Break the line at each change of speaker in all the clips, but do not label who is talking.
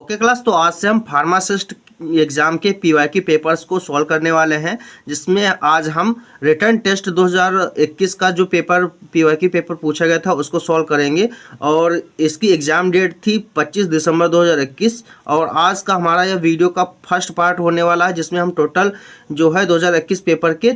Okay class, तो आज से हम फार्मासिस्ट एग्जाम के पीवाईक्यू पेपर्स को सॉल्व करने वाले हैं, जिसमें आज हम रिटर्न टेस्ट 2021 का जो पेपर पीवाईक्यू पेपर पूछा गया था उसको सॉल्व करेंगे। और इसकी एग्ज़ाम डेट थी 25 दिसंबर 2021 और आज का हमारा यह वीडियो का फर्स्ट पार्ट होने वाला है, जिसमें हम टोटल जो है 2021 पेपर के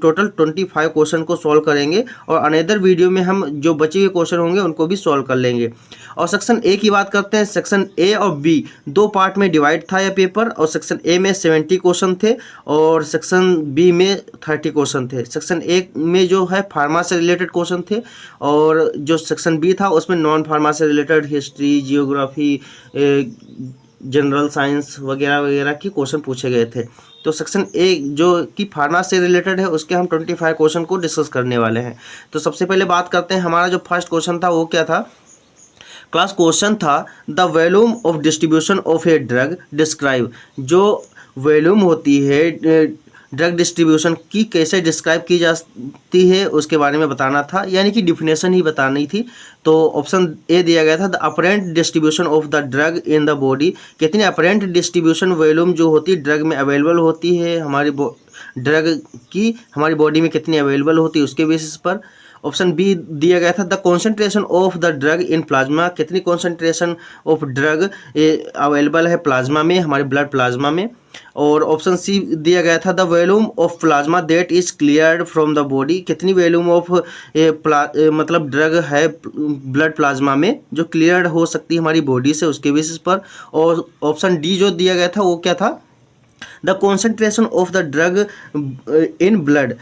टोटल 25 क्वेश्चन को सॉल्व करेंगे और अनदर वीडियो में हम जो बचे हुए क्वेश्चन होंगे उनको भी सॉल्व कर लेंगे। और सेक्शन ए की बात करते हैं। सेक्शन ए और बी दो पार्ट में डिवाइड था यह पेपर, और सेक्शन ए में 70 क्वेश्चन थे और सेक्शन बी में 30 क्वेश्चन थे। सेक्शन ए में जो है फार्मा से रिलेटेड क्वेश्चन थे और जो सेक्शन बी था उसमें नॉन फार्मा से related history, geography, general science वगैरह वगैरह के क्वेश्चन पूछे गए थे। तो सेक्शन ए जो कि फार्मा से रिलेटेड है उसके हम 25 क्वेश्चन को डिस्कस करने वाले हैं। तो सबसे पहले बात करते हैं, हमारा जो फर्स्ट क्वेश्चन था वो क्या था। क्लास क्वेश्चन था the volume of distribution of a drug describe. जो वॉल्यूम होती है ड्रग डिस्ट्रीब्यूशन की कैसे डिस्क्राइब की जाती है उसके बारे में बताना था, यानी कि डिफिनेशन ही बतानी थी। तो ऑप्शन ए दिया गया था the apparent distribution of the drug in the body. कितनी अपरेंट डिस्ट्रीब्यूशन वॉल्यूम जो होती है ड्रग में अवेलेबल होती है, हमारी ड्रग की हमारी बॉडी में कितनी अवेलेबल होती है उसके बेसिस पर। ऑप्शन बी दिया गया था the concentration of the drug in plasma. कितनी कॉन्सेंट्रेशन ऑफ ड्रग अवेलेबल है प्लाज्मा में, हमारे ब्लड प्लाज्मा में। और ऑप्शन सी दिया गया था the volume of plasma that is cleared from the body. कितनी वॉल्यूम ऑफ मतलब ड्रग है ब्लड प्लाज्मा में जो क्लियर्ड हो सकती है हमारी बॉडी से, उसके बेसिस पर। और ऑप्शन डी जो दिया गया था वो क्या था, the concentration of the drug in blood.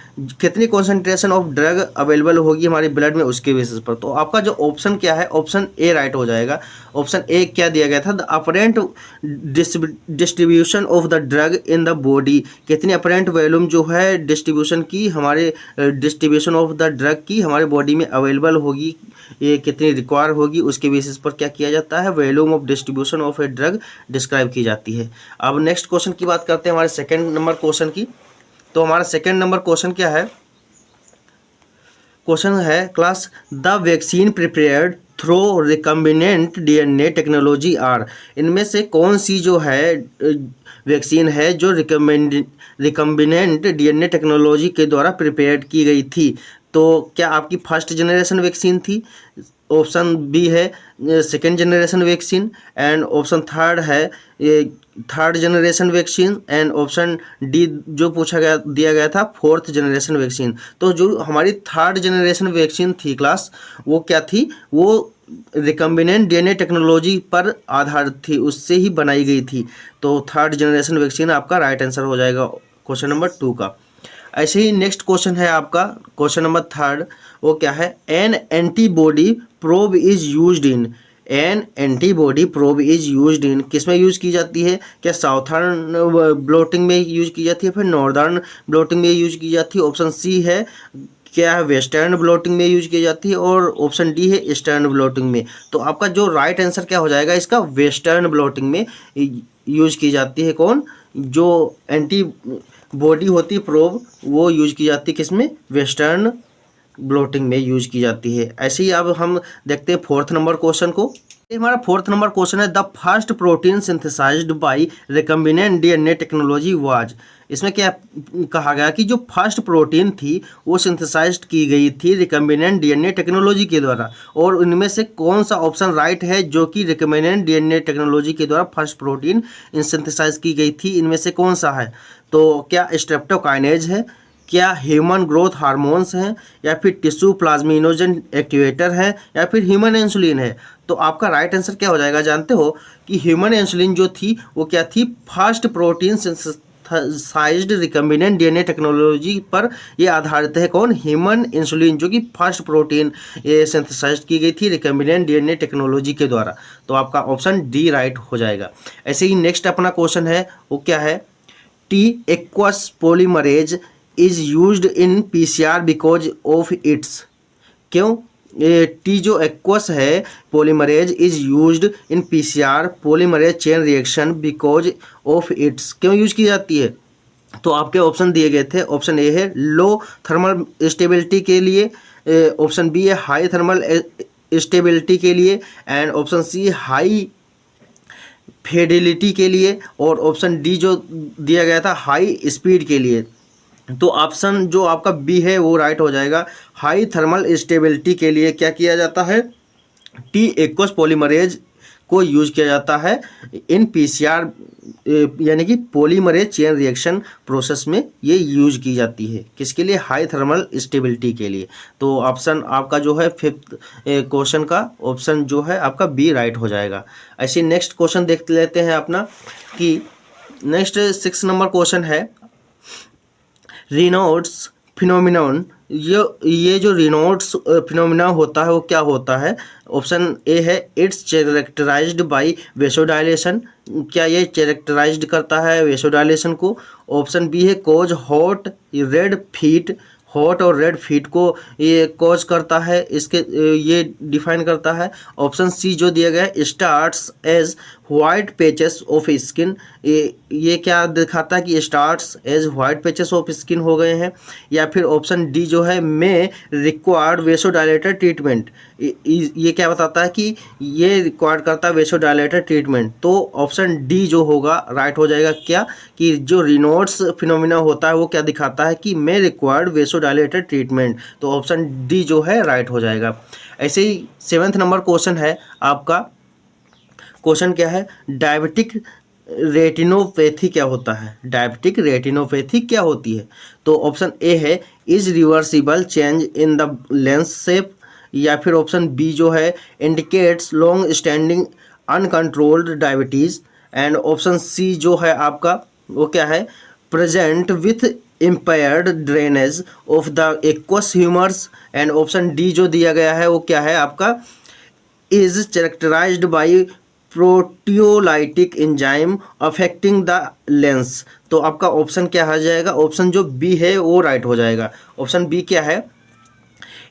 कितनी कॉन्सेंट्रेशन ऑफ ड्रग अवेलेबल होगी हमारे ब्लड में उसके बेसिस पर। तो आपका जो ऑप्शन क्या है, ऑप्शन ए राइट हो जाएगा। ऑप्शन ए क्या दिया गया था, the apparent distribution of the drug in the body. कितनी अपरेंट वॉल्यूम जो है डिस्ट्रीब्यूशन की हमारे डिस्ट्रीब्यूशन ऑफ द ड्रग की हमारे बॉडी में अवेलेबल होगी, ये कितनी रिक्वायर होगी उसके बेसिस पर क्या किया जाता है, volume of distribution of a drug describe की जाती है। अब नेक्स्ट क्वेश्चन की बात करते हैं हमारे सेकंड नंबर क्वेश्चन की। तो हमारा सेकंड नंबर क्वेश्चन क्या है, क्वेश्चन है class the vaccine prepared through recombinant DNA technology are. इनमें से कौन सी जो है वैक्सीन है जो रिकम्बिनेंट डीएनए टेक्नोलॉजी के द्वारा प्रिपेयर्ड की गई थी। तो क्या आपकी फर्स्ट जनरेशन वैक्सीन थी, ऑप्शन बी है second generation vaccine, and option third है third generation vaccine, and option D जो पूछा गया दिया गया था फोर्थ जनरेशन वैक्सीन। तो जो हमारी थर्ड जनरेशन वैक्सीन थी क्लास वो क्या थी, वो रिकम्बिनेंट डीएनए टेक्नोलॉजी पर आधारित थी, उससे ही बनाई गई थी। तो थर्ड जनरेशन वैक्सीन आपका राइट आंसर हो जाएगा क्वेश्चन नंबर 2 का। ऐसे ही नेक्स्ट क्वेश्चन है आपका क्वेश्चन नंबर 3, वो क्या है, N antibody probe is used in. N antibody probe is used in किस में यूज की जाती है, क्या साउथर्न ब्लोटिंग में यूज की जाती है, फिर नॉर्दर्न ब्लोटिंग में यूज की जाती है। ऑप्शन सी है क्या है वेस्टर्न ब्लोटिंग में यूज की जाती है, और ऑप्शन डी है ईस्टर्न ब्लोटिंग में। तो आपका जो राइट आंसर क्या हो जाएगा इसका, वेस्टर्न ब्लोटिंग में यूज की जाती है। कौन, जो एंटी बॉडी होती है प्रोब वो यूज की जाती है किसमें, वेस्टर्न ब्लोटिंग में यूज की जाती है। ऐसे ही अब हम देखते हैं फोर्थ नंबर क्वेश्चन को। ये हमारा फोर्थ नंबर क्वेश्चन है the first protein synthesised by recombinant DNA technology was. इसमें क्या कहा गया कि जो फर्स्ट प्रोटीन थी वो सिंथेसाइज्ड की गई थी रिकम्बिनेंट डीएनए टेक्नोलॉजी के द्वारा, और उनमें से कौन सा ऑप्शन राइट है जो कि रिकम्बिनेंट डीएनए टेक्नोलॉजी के द्वारा फर्स्ट प्रोटीन सिंथेसाइज की गई थी, इनमें से कौन सा है। तो क्या स्ट्रेप्टोकाइनेज है, क्या ह्यूमन ग्रोथ हार्मोन्स हैं, या फिर टिश्यू प्लाज्मिनोजन एक्टिवेटर है, या फिर ह्यूमन इंसुलिन है। तो आपका राइट आंसर क्या हो जाएगा, जानते हो कि ह्यूमन इंसुलिन जो थी वो क्या थी, first protein synthesised recombinant DNA technology पर ये आधारित है। कौन, ह्यूमन इंसुलिन जो कि फर्स्ट प्रोटीन ये सिंथेसाइज्ड की गई थी रिकम्बिनेंट डीएनए टेक्नोलॉजी के द्वारा। तो आपका ऑप्शन डी राइट हो जाएगा। ऐसे ही नेक्स्ट अपना क्वेश्चन है वो क्या है, T aqueous polymerase is used in PCR because of its. क्यों, टी जो एक्वस है polymerase is used in PCR polymerase chain reaction because of its, क्यों यूज की जाती है। तो आपके ऑप्शन दिए गए थे, ऑप्शन ए है लो थर्मल स्टेबिलिटी के लिए, ऑप्शन बी है हाई थर्मल स्टेबिलिटी के लिए, and option C high fidelity के लिए, और ऑप्शन डी जो दिया गया था हाई स्पीड के लिए। तो ऑप्शन जो आपका बी है वो राइट हो जाएगा। हाई थर्मल स्टेबिलिटी के लिए क्या किया जाता है, टी एक्वस पॉलीमरेज को यूज किया जाता है इन पीसीआर, यानी कि पॉलीमरेज चेन रिएक्शन प्रोसेस में ये यूज की जाती है। किसके लिए, हाई थर्मल स्टेबिलिटी के लिए। तो ऑप्शन आपका जो है फिफ्थ क्वेश्चन का ऑप्शन जो है आपका बी राइट हो जाएगा। ऐसे नेक्स्ट क्वेश्चन देख लेते हैं अपना कि नेक्स्ट 6 नंबर क्वेश्चन है रेनॉल्ड्स फिनोमिनॉन। ये जो रेनॉल्ड्स फिनोमिना होता है वो क्या होता है। ऑप्शन ए है इट्स कैरेक्टराइज्ड बाय वेसोडाइलेशन, क्या ये कैरेक्टराइज्ड करता है वेसोडाइलेशन को। ऑप्शन बी है cause hot red feet, hot और रेड फीट को ये कॉज करता है, इसके ये डिफाइन करता है। ऑप्शन सी जो दिया गया है starts as white patches of skin, ये क्या दिखाता है कि starts as white patches of skin हो गए हैं। या फिर ऑप्शन डी जो है मे रिक्वायर्ड वेसोडाइलेटर ट्रीटमेंट, ये क्या बताता है कि ये रिक्वायर्ड करता है वेसोडाइलेटर ट्रीटमेंट। तो ऑप्शन डी जो होगा राइट हो जाएगा, क्या कि जो रिनोड्स फिनोमिना होता है वो क्या दिखाता है कि मे रिक्वायर्ड वेसोडाइलेटर ट्रीटमेंट। तो ऑप्शन डी जो है राइट हो जाएगा। ऐसे ही 7th नंबर क्वेश्चन है आपका, क्वेश्चन क्या है, डायबिटिक रेटिनोपैथी क्या होता है, डायबिटिक रेटिनोपैथी क्या होती है। तो ऑप्शन ए है is reversible change in the lens shape, या फिर ऑप्शन बी जो है indicates long standing uncontrolled diabetes, and option C जो है आपका वो क्या है, present with impaired drainage of the aqueous humours, and option D जो दिया गया है वो क्या है आपका, is characterised by proteolytic enzyme affecting the lens. तो आपका ऑप्शन क्या आ जाएगा, ऑप्शन जो बी है वो राइट हो जाएगा। ऑप्शन बी क्या है,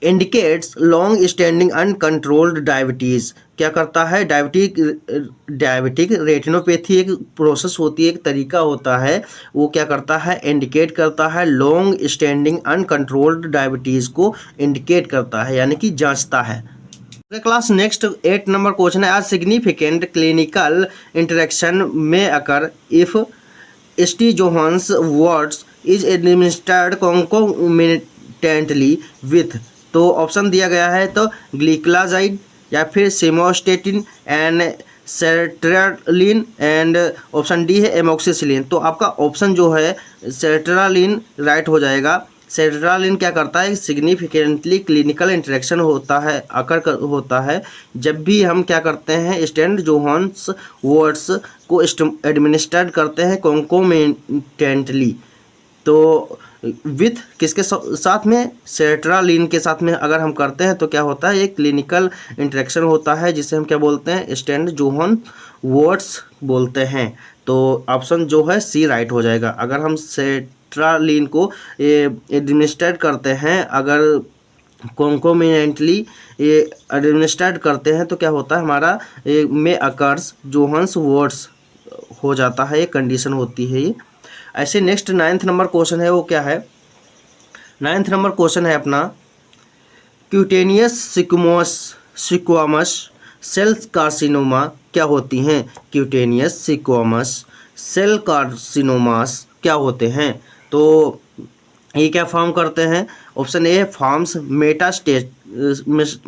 indicates long standing uncontrolled diabetes, क्या करता है, डायबिटिक रेटिनोपैथी एक प्रोसेस होती है, एक तरीका होता है, वो क्या करता है, इंडिकेट करता है लॉन्ग स्टैंडिंग अनकंट्रोल्ड डायबिटीज़ को इंडिकेट करता है, यानी कि जांचता है। क्लास नेक्स्ट 8 नंबर क्वेश्चन है, आ सिग्निफिकेंट क्लिनिकल इंटरेक्शन में occur if St John's wort is administered concomitantly with. तो ऑप्शन दिया गया है तो ग्लिक्लाजाइड, या फिर simvastatin and sertraline, and option D है एमोक्सिसिलिन। तो आपका ऑप्शन जो है सेट्रालिन राइट हो जाएगा। सेट्रालिन क्या करता है, सिग्निफिकेंटली क्लिनिकल इंटरेक्शन होता है, होता है जब भी हम क्या करते हैं, स्टैंड जोहान्स वर्ड्स को एडमिनिस्टर्ड करते हैं कॉन्कोमिटेंटली। तो विथ किसके साथ में, सेट्रालिन के साथ में अगर हम करते हैं तो क्या होता है, एक क्लिनिकल इंटरेक्शन होता है जिसे हम क्या बोलते हैं, स्टैंड जोहान वर्ड्स बोलते हैं। तो ऑप्शन जो है सी राइट हो जाएगा। अगर हम सेट्रालिन को एडमिनिस्ट्रेट करते हैं, अगर कॉन्कोमिनेंटली ये एडमिनिस्ट्रेट करते हैं तो क्या होता है, हमारा में अकर्स जोहान्स वर्ड्स हो जाता है, ये कंडीशन होती है ये। ऐसे नेक्स्ट 9th नंबर क्वेश्चन है वो क्या है, 9th नंबर क्वेश्चन है अपना क्यूटेनियस सिक्वामस सेल कार्सिनोमा क्या होती हैं, क्यूटेनियस सिक्वामस सेल कार्सिनोमास क्या होते हैं। तो ये क्या फॉर्म करते हैं, option A forms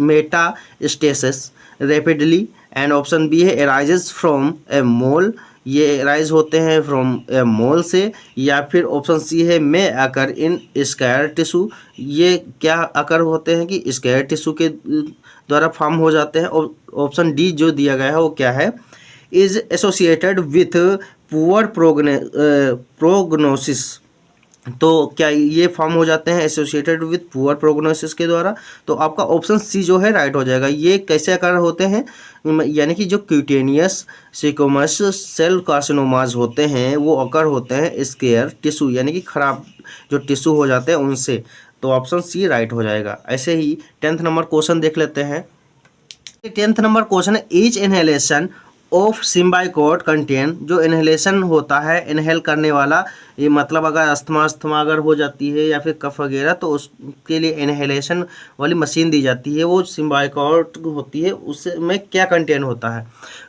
metastasis rapidly, and option B है अराइजेस फ्रॉम ए मोल, ये राइज होते हैं फ्रॉम ए मोल से, या फिर ऑप्शन सी है मे अकर इन स्क्वायर टिश्यू, ये क्या अकर होते हैं कि स्क्वायर टिश्यू के द्वारा फॉर्म हो जाते हैं। और ऑप्शन डी जो दिया गया है वो क्या है, is associated with poor prognosis. तो क्या ये फॉर्म हो जाते हैं एसोसिएटेड विथ पुअर प्रोग्नोसिस के द्वारा। तो आपका ऑप्शन सी जो है राइट हो जाएगा। ये कैसे आकार होते हैं, यानी कि जो क्यूटेनियस सिकोमस सेल कार्सिनोमाज होते हैं वो अकर होते हैं स्क्वायर टिश्यू, यानी कि खराब जो टिश्यू हो जाते हैं उनसे। तो ऑप्शन सी राइट हो जाएगा। ऐसे ही 10th नंबर क्वेश्चन देख लेते हैं। 10th नंबर क्वेश्चन है ईच इनहेलेशन ऑफ सिम्बाइकोट कंटेन, जो इनहेलेशन होता है, इनहेल करने वाला, ये मतलब अगर अस्थमा अगर हो जाती है या फिर कफ वगैरह तो उसके लिए इनहेलेशन वाली मशीन दी जाती है, वो सिम्बाइकोट होती है। उसमें क्या कंटेन होता है,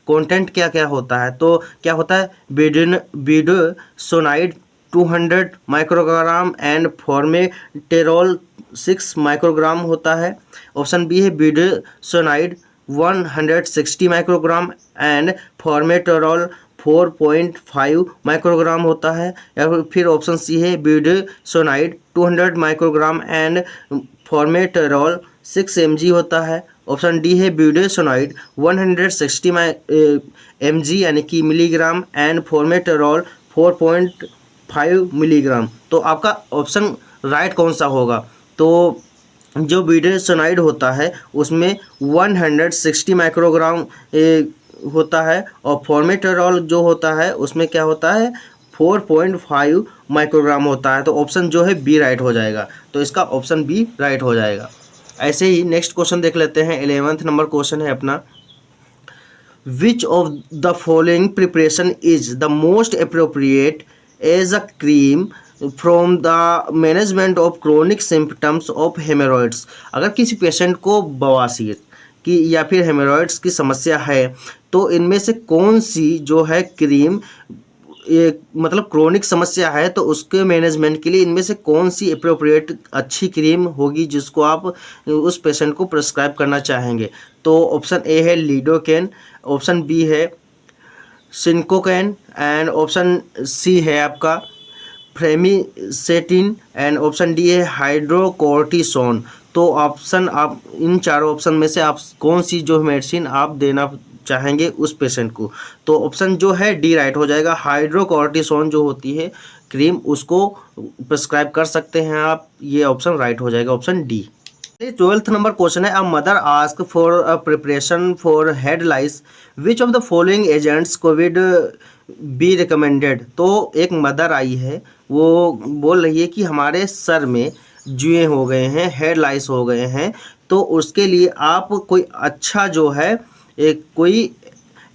कंटेंट क्या क्या होता है, तो क्या होता है, बिडोसोनाइड 200 माइक्रोग्राम एंड फॉर्मेटेरॉल 6 माइक्रोग्राम होता है। ऑप्शन बी है बिडोसोनाइड 160 माइक्रोग्राम एंड फॉर्मेटेरॉल 4.5 माइक्रोग्राम होता है। या फिर ऑप्शन सी है बिडोसोनाइड 200 माइक्रोग्राम एंड फॉर्मेटेरॉल 6 mg होता है। ऑप्शन डी है बिडोसोनाइड 160 mg यानी कि मिलीग्राम एंड फॉर्मेटेरॉल 4.5 मिलीग्राम। तो आपका ऑप्शन राइट कौन सा होगा, तो जो बिडोसोनाइड होता है उसमें 160 माइक्रोग्राम होता है, और फॉर्मेटेरॉल जो होता है उसमें क्या होता है 4.5 माइक्रोग्राम होता है। तो ऑप्शन जो है बी राइट हो जाएगा, तो इसका ऑप्शन बी राइट हो जाएगा। ऐसे ही नेक्स्ट क्वेश्चन देख लेते हैं। 11th नंबर क्वेश्चन है अपना, which of the following preparation is the most appropriate as a cream from the management of chronic symptoms of haemorrhoids. अगर किसी पेशेंट को बवासीर की या फिर हेमोरॉइड्स की समस्या है तो इनमें से कौन सी जो है क्रीम, ये मतलब क्रोनिक समस्या है तो उसके मैनेजमेंट के लिए इनमें से कौन सी अप्रोप्रिएट अच्छी क्रीम होगी जिसको आप उस पेशेंट को प्रिस्क्राइब करना चाहेंगे। तो ऑप्शन ए है लीडोकेन, ऑप्शन बी है सिंकोकैन एंड ऑप्शन सी है आपका फ्रेमिसेटिन एंड ऑप्शन डी है हाइड्रोकोर्टिसोन। तो ऑप्शन आप इन चारों ऑप्शन में से आप कौन सी जो मेडिसिन आप देना चाहेंगे उस पेशेंट को, तो ऑप्शन जो है डी राइट हो जाएगा। हाइड्रोकोर्टिसोन जो होती है क्रीम उसको प्रिस्क्राइब कर सकते हैं आप, ये ऑप्शन राइट हो जाएगा, option D. 12th number question है, a mother ask for a preparation for head lice, which of the following agents could be recommended. तो एक मदर आई है, वो बोल रही है कि हमारे सर में जुए हो गए हैं, हेड लाइस हो गए हैं, तो उसके लिए आप कोई अच्छा जो है एक कोई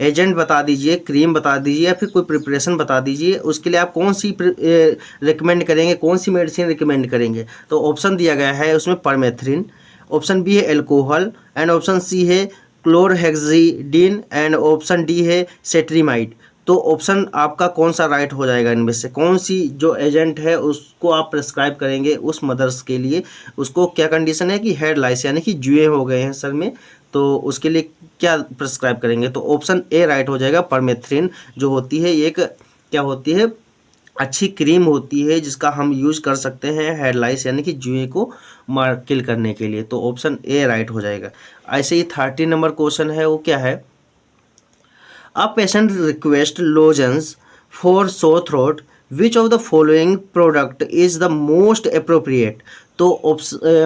एजेंट बता दीजिए, क्रीम बता दीजिए या फिर कोई प्रिपरेशन बता दीजिए, उसके लिए आप कौन सी रिकमेंड करेंगे, कौन सी मेडिसिन रिकमेंड करेंगे। तो ऑप्शन दिया गया है उसमें परमेथ्रिन, ऑप्शन बी है एल्कोहल एंड ऑप्शन सी है क्लोरहेक्सिडिन एंड ऑप्शन डी है सेट्रीमाइड। तो ऑप्शन आपका कौन सा राइट हो जाएगा, इनमें से कौन सी जो एजेंट है उसको आप प्रिस्क्राइब करेंगे उस मदर्स के लिए, उसको क्या कंडीशन है कि हेड लाइस यानी कि जुए हो गए हैं सर में, तो उसके लिए क्या प्रिस्क्राइब करेंगे। तो ऑप्शन ए राइट हो जाएगा। परमेथ्रिन जो होती है ये एक क्या होती है, अच्छी क्रीम होती है जिसका हम यूज़ कर सकते हैं हेड लाइस यानी कि जुए को मार किल करने के लिए, तो ऑप्शन ए राइट हो जाएगा। ऐसे ही 13 नंबर क्वेश्चन है, वो क्या है, uh patient request lozenges for sore throat, which of the following product is the most appropriate. तो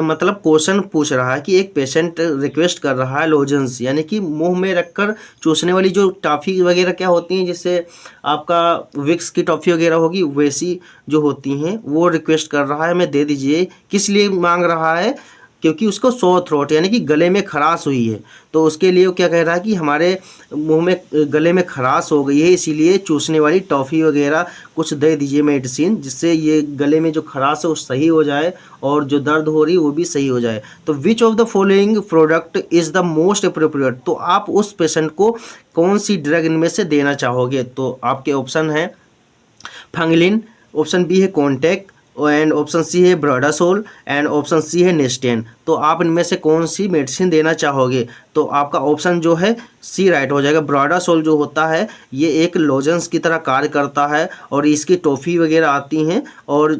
मतलब क्वेश्चन पूछ रहा है कि एक पेशेंट रिक्वेस्ट कर रहा है लोजेंस यानी कि मुंह में रखकर चूसने वाली जो टॉफ़ी वगैरह क्या होती हैं, जिससे आपका विक्स की टॉफ़ी वगैरह होगी वैसी जो होती हैं, वो रिक्वेस्ट कर रहा है हमें दे दीजिए। किस लिए मांग रहा है, क्योंकि उसको सो थ्रोट यानी कि गले में खराश हुई है, तो उसके लिए वो क्या कह रहा है कि हमारे मुंह में गले में खराश हो गई है, इसीलिए चूसने वाली टॉफ़ी वगैरह कुछ दे दीजिए मेडिसिन, जिससे ये गले में जो खराश है वो सही हो जाए और जो दर्द हो रही है वो भी सही हो जाए। तो विच of the following product is the most appropriate, तो आप उस पेशेंट को कौन सी ड्रग इनमें से देना चाहोगे। तो आपके ऑप्शन है फंगलिन, ऑप्शन बी है कॉन्टैक्ट एंड ऑप्शन सी है ब्रोडासोल एंड ऑप्शन सी है नेस्टेन। तो आप इनमें से कौन सी मेडिसिन देना चाहोगे, तो आपका ऑप्शन जो है सी राइट हो जाएगा। ब्रोडासोल जो होता है ये एक लोजेंस की तरह कार्य करता है और इसकी टॉफ़ी वगैरह आती हैं और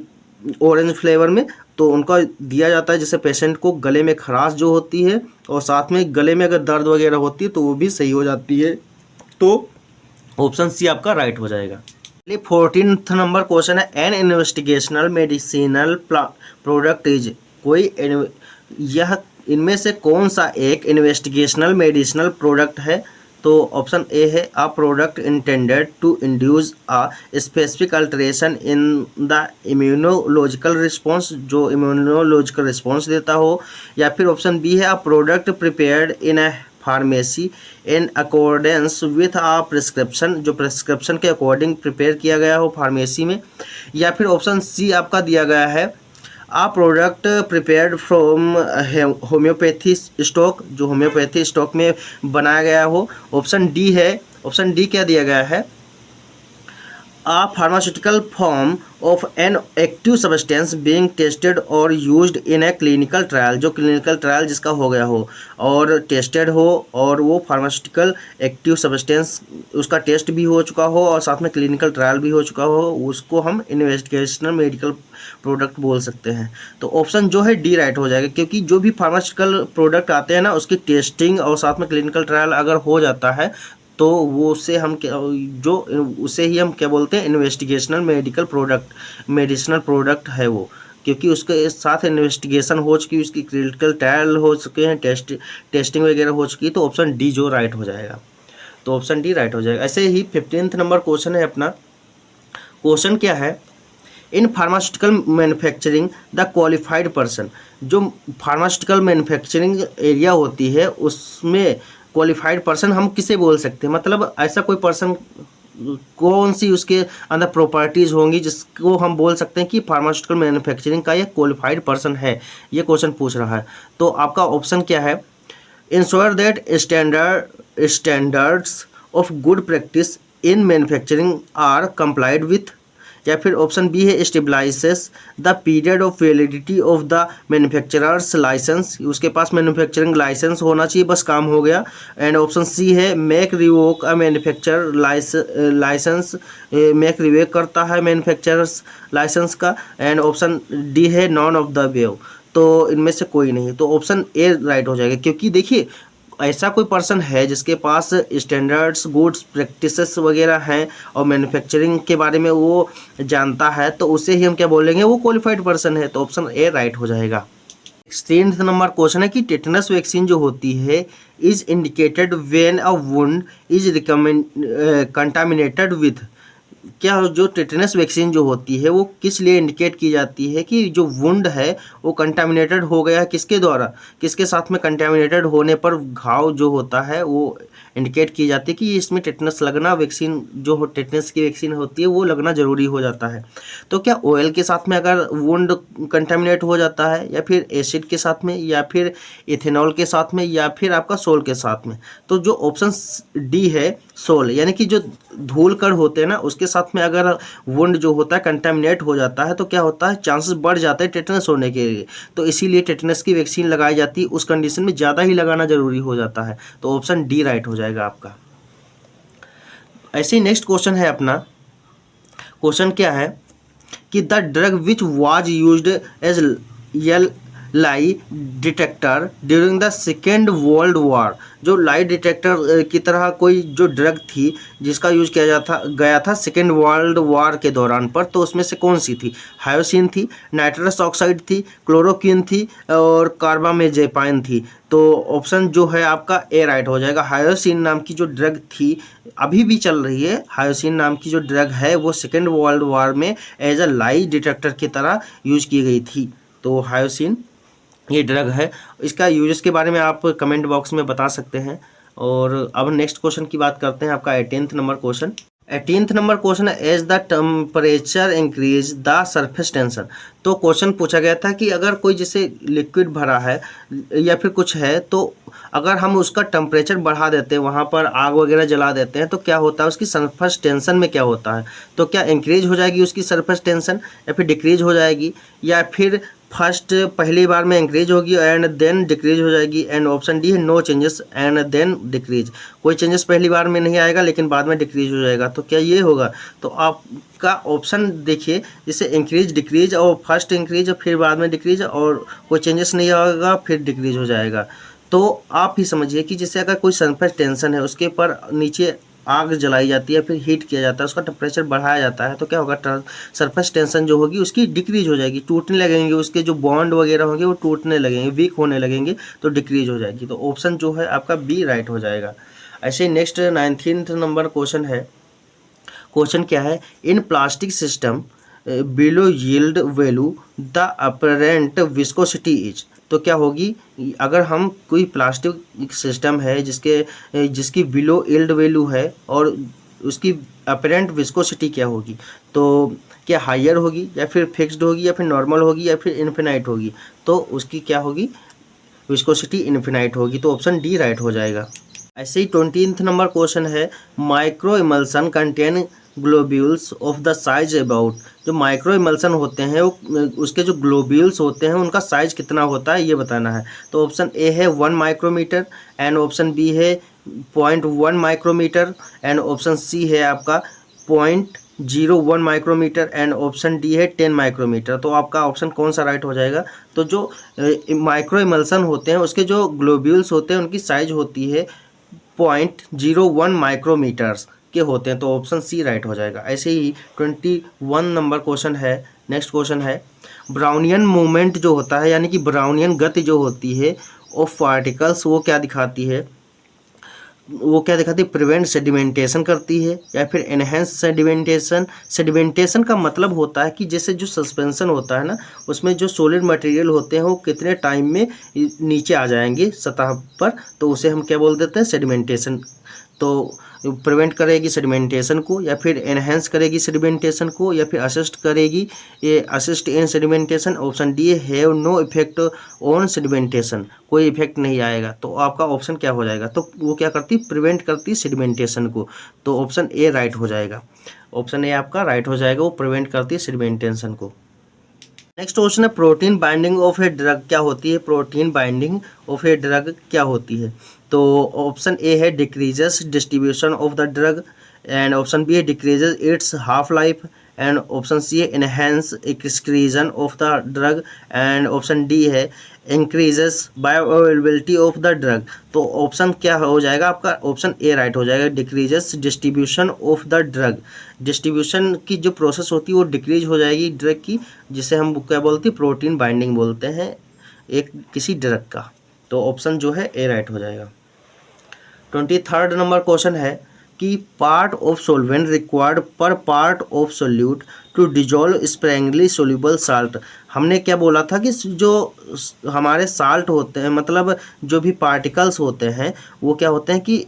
ऑरेंज फ्लेवर में, तो उनका दिया जाता है जिससे पेशेंट को गले में खराश जो होती है और साथ में गले में अगर दर्द वगैरह होती है तो वो भी सही हो जाती है। तो ऑप्शन सी आपका राइट हो जाएगा। 14th नंबर क्वेश्चन है, an investigational medicinal product is, यह इनमें से कौन सा एक इन्वेस्टिगेशनल मेडिसिनल प्रोडक्ट है। तो ऑप्शन ए है a product intended to induce a specific alteration in the immunological response, जो इम्यूनोलॉजिकल रिस्पॉन्स देता हो, या फिर ऑप्शन बी है a product prepared in a pharmacy in accordance with a prescription, जो प्रिस्क्रिप्शन के अकॉर्डिंग प्रिपेयर किया गया हो फार्मेसी में। या फिर ऑप्शन सी आपका दिया गया है uh product prepared from homeopathy stock, जो होम्योपैथी स्टॉक में बनाया गया हो। ऑप्शन डी है, ऑप्शन डी क्या दिया गया है, a pharmaceutical form of an active substance being tested or used in a clinical trial, जो clinical trial जिसका हो गया हो और tested हो और वो pharmaceutical active substance उसका टेस्ट भी हो चुका हो और साथ में clinical trial भी हो चुका हो, उसको हम investigational medical प्रोडक्ट बोल सकते हैं। तो ऑप्शन जो है डी राइट हो जाएगा, क्योंकि जो भी फार्मास्यूटिकल प्रोडक्ट आते हैं ना उसकी टेस्टिंग और साथ में क्लिनिकल ट्रायल अगर हो जाता है तो वो उससे हम क्या, जो उसे ही हम क्या बोलते हैं, investigational medical product, medicinal product है वो, क्योंकि उसके साथ इन्वेस्टिगेशन हो चुकी, उसकी क्लिनिकल ट्रायल हो चुके हैं, टेस्टिंग वगैरह हो चुकी, तो ऑप्शन डी जो राइट हो जाएगा। तो ऑप्शन डी राइट हो जाएगा। ऐसे ही 15th नंबर क्वेश्चन है अपना। क्वेश्चन क्या है, in pharmaceutical manufacturing the qualified person, जो फार्मास्यूटिकल मैन्युफैक्चरिंग एरिया होती है उसमें क्वालिफाइड पर्सन हम किसे बोल सकते हैं, मतलब ऐसा कोई पर्सन कौन सी उसके अंदर प्रॉपर्टीज होंगी जिसको हम बोल सकते हैं कि फार्मास्यूटिकल मैन्युफैक्चरिंग का ये क्वालिफाइड पर्सन है, ये क्वेश्चन पूछ रहा है। तो आपका ऑप्शन क्या है, ensure that standards of good practice in manufacturing are complied with, या फिर ऑप्शन बी है stabilises the period of validity of the manufacturer's licence, उसके पास मैन्युफैक्चरिंग लाइसेंस होना चाहिए, बस काम हो गया। एंड ऑप्शन सी है make revoke a manufacture licence, make revoke करता है मैन्युफैक्चरर्स लाइसेंस का। एंड ऑप्शन डी है नॉन ऑफ द अबव, तो इनमें से कोई नहीं, तो ऑप्शन ए राइट हो जाएगा। क्योंकि देखिए ऐसा कोई पर्सन है जिसके पास स्टैंडर्ड्स गुड्स प्रैक्टिसेस वगैरह हैं और मैन्युफैक्चरिंग के बारे में वो जानता है, तो उसे ही हम क्या बोलेंगे, वो क्वालिफाइड पर्सन है। तो ऑप्शन ए राइट हो जाएगा। 16th नंबर क्वेश्चन है कि टेटनस वैक्सीन जो होती है is indicated when a wound is contaminated with, क्या जो टेटनस वैक्सीन जो होती है वो किस लिए इंडिकेट की जाती है कि जो वुंड है वो कंटामिनेटेड हो गया है, किसके द्वारा, किसके साथ में कंटामिनेटेड होने पर घाव जो होता है वो इंडिकेट की जाती है कि इसमें टेटनस लगना, वैक्सीन जो हो टेटनस की वैक्सीन होती है वो लगना ज़रूरी हो जाता है। तो क्या ऑयल के साथ में अगर वुंड कंटामिनेट हो जाता है, या फिर एसिड के साथ में, या फिर इथेनॉल के साथ में, या फिर आपका सोल के साथ में, तो जो ऑप्शन डी है सोल, यानी कि जो धूल कण होते हैं ना उसके साथ में अगर वुंड जो होता है कंटामिनेट हो जाता है तो क्या होता है, चांसेस बढ़ जाते हैं टेटनस होने के लिए। तो इसीलिए टेटनस की वैक्सीन लगाई जाती है, उस कंडीशन में ज़्यादा ही लगाना जरूरी हो जाता है। तो ऑप्शन डी राइट हो जाएगा आपका। ऐसे ही नेक्स्ट क्वेश्चन है अपना। क्वेश्चन क्या है कि the drug which was used as a lie detector during the second world war, जो लाई डिटेक्टर की तरह कोई जो ड्रग थी जिसका यूज किया गया था सेकेंड वर्ल्ड वॉर के दौरान पर, तो उसमें से कौन सी थी, हायोसिन थी, नाइट्रस ऑक्साइड थी, क्लोरोक्विन थी और कार्बामेजेपाइन थी। तो ऑप्शन जो है आपका ए राइट हो जाएगा। हायोसिन नाम की जो ड्रग थी अभी भी चल रही है, हायोसिन नाम की जो ड्रग है वो सेकेंड वर्ल्ड वॉर में एज अ लाई डिटेक्टर की तरह यूज की गई थी। तो हायोसिन ये ड्रग है, इसका यूजेस के बारे में आप कमेंट बॉक्स में बता सकते हैं। और अब नेक्स्ट क्वेश्चन की बात करते हैं, आपका 18th number question. 18th number question है as the temperature increase the surface tension. तो क्वेश्चन पूछा गया था कि अगर कोई जैसे लिक्विड भरा है या फिर कुछ है, तो अगर हम उसका टेम्परेचर बढ़ा देते हैं, वहाँ पर आग वगैरह जला देते हैं, तो क्या होता है उसकी सरफेस टेंशन में क्या होता है, तो क्या इंक्रीज हो जाएगी उसकी सरफेस टेंशन, या फिर डिक्रीज हो जाएगी, या फिर फर्स्ट पहली बार में इंक्रीज होगी एंड देन डिक्रीज हो जाएगी। एंड ऑप्शन डी है no changes and then decrease, कोई चेंजेस पहली बार में नहीं आएगा लेकिन बाद में डिक्रीज हो जाएगा। तो क्या ये होगा, तो आपका ऑप्शन देखिए जैसे इंक्रीज डिक्रीज और फर्स्ट इंक्रीज और फिर बाद में डिक्रीज और कोई चेंजेस नहीं होगा फिर डिक्रीज हो जाएगा। तो आप ही समझिए कि जैसे अगर कोई सरफेस टेंशन है उसके पर नीचे आग जलाई जाती है, फिर हीट किया जाता है, उसका टेम्परेचर बढ़ाया जाता है, तो क्या होगा, सरफेस टेंशन जो होगी उसकी डिक्रीज हो जाएगी, टूटने लगेंगे, उसके जो बॉन्ड वगैरह होंगे वो टूटने लगेंगे, वीक होने लगेंगे, तो डिक्रीज हो जाएगी। तो ऑप्शन जो है आपका बी राइट हो जाएगा। ऐसे नेक्स्ट 19th नंबर क्वेश्चन है। क्वेश्चन क्या है, इन plastic system below yield value the apparent viscosity is, तो क्या होगी, अगर हम कोई प्लास्टिक सिस्टम है जिसकी बिलो यील्ड वैल्यू है और उसकी अपरेंट विस्कोसिटी क्या होगी, तो क्या हायर होगी या फिर फिक्स्ड होगी या फिर नॉर्मल होगी या फिर इन्फिनाइट होगी, तो उसकी क्या होगी, विस्कोसिटी इन्फिनाइट होगी। तो ऑप्शन डी राइट हो जाएगा। ऐसे ही 20th नंबर क्वेश्चन है, micro emulsion contain globules of the size about. जो माइक्रो इमल्सन होते हैं वो उसके जो ग्लोब्यूल्स होते हैं उनका साइज कितना होता है ये बताना है। तो ऑप्शन ए है 1 माइक्रोमीटर एंड ऑप्शन बी है 0.1 माइक्रोमीटर एंड ऑप्शन सी है आपका 0.01 माइक्रोमीटर एंड ऑप्शन डी है 10 माइक्रोमीटर। तो आपका ऑप्शन कौन सा राइट हो जाएगा। तो जो माइक्रो इमल्सन होते हैं उसके जो ग्लोब्यूल्स होते हैं उनकी साइज होती है 0.01 माइक्रोमीटर्स के होते हैं। तो ऑप्शन सी राइट हो जाएगा। ऐसे ही 21 नंबर क्वेश्चन है, नेक्स्ट क्वेश्चन है, ब्राउनियन मूवमेंट जो होता है यानी कि ब्राउनियन गति जो होती है ऑफ पार्टिकल्स वो क्या दिखाती है, प्रिवेंट सेडिमेंटेशन करती है या फिर एनहेंस सेडिमेंटेशन। सेडिमेंटेशन का मतलब होता है कि जैसे जो सस्पेंशन होता है ना उसमें जो सॉलिड मटेरियल होते हैं वो कितने टाइम में नीचे आ जाएंगे सतह पर, तो उसे हम क्या बोल देते हैं, सेडिमेंटेशन। तो प्रिवेंट करेगी सेडिमेंटेशन को या फिर एनहेंस करेगी सेडिमेंटेशन को या फिर असिस्ट करेगी, ये assist in sedimentation. Option D have no effect on sedimentation, कोई इफेक्ट नहीं आएगा। तो आपका ऑप्शन क्या हो जाएगा, तो वो क्या करती, प्रिवेंट करती सेडिमेंटेशन को। तो ऑप्शन ए राइट हो जाएगा। ऑप्शन ए आपका राइट हो जाएगा, वो प्रिवेंट करती है सेडिमेंटेशन को। नेक्स्ट क्वेश्चन है, protein binding of a drug क्या होती है, protein binding of a drug क्या होती है। तो ऑप्शन ए है decreases distribution of the drug and option B है decreases its half life and option C है enhance excretion of the drug and option D है increases bioavailability of the drug. तो option क्या हो जाएगा आपका, option A right हो जाएगा, decreases distribution of the drug. Distribution की जो प्रोसेस होती है वो डिक्रीज हो जाएगी ड्रग की, जिसे हम क्या बोलते हैं, प्रोटीन बाइंडिंग बोलते हैं एक किसी ड्रग का। तो ऑप्शन जो है ए राइट हो जाएगा। 23rd नंबर क्वेश्चन है कि part of solvent required per part of solute to dissolve sparingly soluble salt. हमने क्या बोला था कि जो हमारे साल्ट होते हैं, मतलब जो भी पार्टिकल्स होते हैं वो क्या होते हैं कि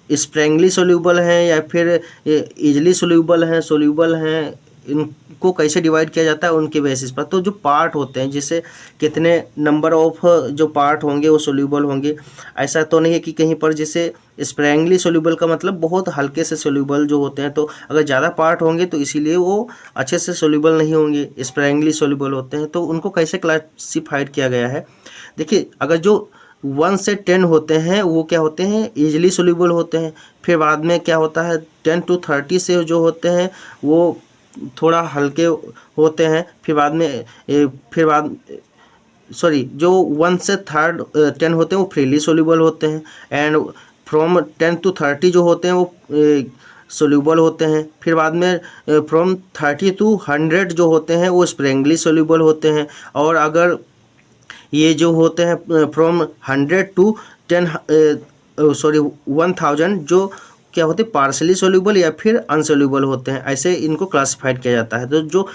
स्प्रेंगली सोल्यूबल हैं या फिर इजली सोल्यूबल हैं। इनको कैसे डिवाइड किया जाता है उनके बेसिस पर। तो जो पार्ट होते हैं जिससे कितने नंबर ऑफ जो पार्ट होंगे वो सोल्यूबल होंगे, ऐसा तो नहीं है कि कहीं पर जैसे स्प्रेंगली सोल्यूबल का मतलब बहुत हल्के से सोल्यूबल जो होते हैं, तो अगर ज़्यादा पार्ट होंगे तो इसीलिए वो अच्छे से सोल्यूबल नहीं होंगे, स्प्रेंगली सोल्यूबल होते हैं। तो उनको कैसे क्लासिफाइड किया गया है, देखिए अगर जो 1 से 10 होते हैं वो क्या होते हैं, ईजिली सोल्यूबल होते हैं। फिर बाद में क्या होता है 10 to 30 से जो होते हैं वो थोड़ा हल्के होते हैं। फिर बाद जो 1 से 10 होते हैं वो फ्रीली सोल्यूबल होते हैं एंड फ्रॉम 10 to 30 जो होते हैं वो सोल्यूबल होते हैं। फिर बाद में फ्रॉम 30 to 100 जो होते हैं वो स्प्रेंगली सोल्यूबल होते हैं। और अगर ये जो होते हैं फ्रॉम 100 to 1000 जो क्या होते हैं पार्शली सोल्यूबल या फिर अनसोल्यूबल होते हैं, ऐसे इनको क्लासिफाइड किया जाता है। तो जो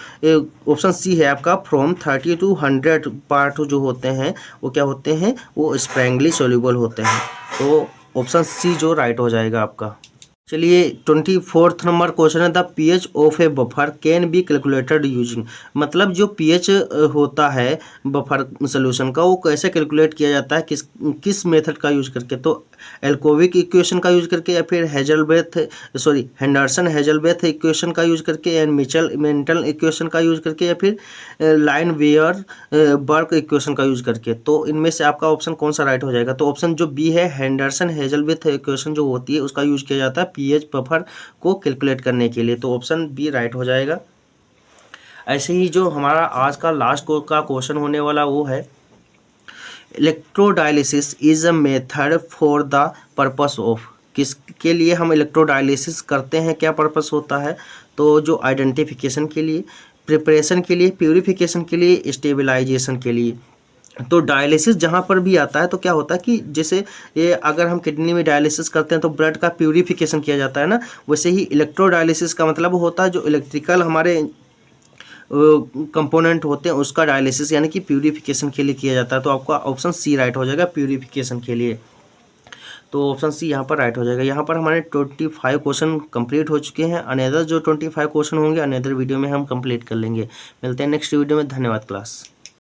ऑप्शन सी है आपका, फ्रॉम 30 to 100 पार्ट जो होते हैं वो क्या होते हैं, वो स्प्रेंगली सोल्यूबल होते हैं। तो ऑप्शन सी जो राइट हो जाएगा आपका। चलिए 24th नंबर क्वेश्चन है, the pH of A buffer can be calculated using. मतलब जो पीएच होता है बफर सोल्यूशन का वो कैसे कैलकुलेट किया जाता है, किस मेथड का यूज करके। तो एल्कोविक इक्वेशन का यूज करके या फिर हेंडरसन हेजलबेथ इक्वेशन का यूज करके एंड मिचेल मेंटल इक्वेशन का यूज करके या फिर लाइन वेयर बर्क इक्वेशन का यूज करके। तो इनमें से आपका ऑप्शन कौन सा राइट हो जाएगा। तो ऑप्शन जो बी है, हेंडरसन हेजलबेथ इक्वेशन जो होती है उसका यूज किया जाता है पीएच बफर को कैलकुलेट करने के लिए। तो ऑप्शन बी राइट हो जाएगा। ऐसे ही जो हमारा आज का लास्ट का क्वेश्चन होने वाला वो है, electrodialysis is a method for the purpose of. किसके लिए हम इलेक्ट्रोडायलिसिस करते हैं, क्या पर्पस होता है। तो जो आइडेंटिफिकेशन के लिए, प्रिपरेशन के लिए, प्यूरिफिकेशन के लिए, स्टेबलाइजेशन के लिए। तो डायलिसिस जहाँ पर भी आता है तो क्या होता है कि जैसे ये अगर हम किडनी में डायलिसिस करते हैं तो ब्लड का प्यूरिफिकेशन किया जाता है ना, वैसे ही इलेक्ट्रोडायलिसिस का मतलब होता है जो इलेक्ट्रिकल हमारे कंपोनेंट होते हैं उसका डायलिसिस यानी कि प्यूरिफिकेशन के लिए किया जाता है। तो आपका ऑप्शन सी राइट हो जाएगा, प्यूरिफिकेशन के लिए। तो ऑप्शन सी यहाँ पर राइट हो जाएगा। यहाँ पर हमारे 25 क्वेश्चन कंप्लीट हो चुके हैं। अनदर जो 25 क्वेश्चन होंगे अनदर वीडियो में हम कंप्लीट कर लेंगे। मिलते हैं नेक्स्ट वीडियो में। धन्यवाद क्लास।